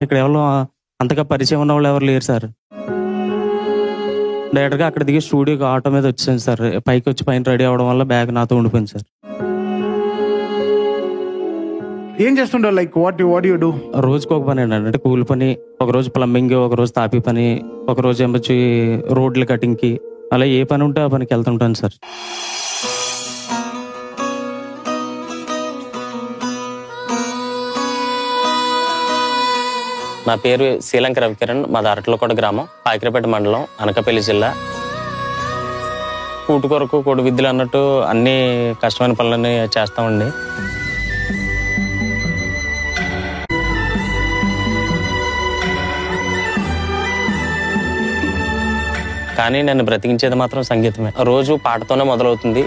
ఇక్కడ ఎవరు అంతగా పరిచయం ఉన్న వాళ్ళు ఎవరు లేరు సార్. డైరెక్ట్గా అక్కడ దిగి స్టూడియోకి ఆటో మీద వచ్చాను సార్. పైకి వచ్చి పైన రెడీ అవ్వడం వల్ల బ్యాగ్ నాతో ఉండిపోయింది సార్. ఏం చేస్తుంటారు? Like what you do? రోజుకి ఒక పని అండి. అంటే కూలి పని, ఒకరోజు ప్లంబింగ్, ఒకరోజు తాపీ పని, ఒకరోజు ఏమొచ్చి రోడ్ల కటింగ్కి, అలా ఏ పని ఉంటే ఆ పనికి వెళ్తుంటాను సార్. నా పేరు శ్రీలంక రవికిరణ్. మాది అరట్లకోట గ్రామం, పాకిరపేట మండలం, అనకాపల్లి జిల్లా. కూటు కొరకు కోడి విద్యలు అన్నట్టు అన్ని కష్టమైన పనులన్నీ చేస్తామండి. కానీ నన్ను బ్రతికించేది మాత్రం సంగీతమే. రోజు పాటతోనే మొదలవుతుంది.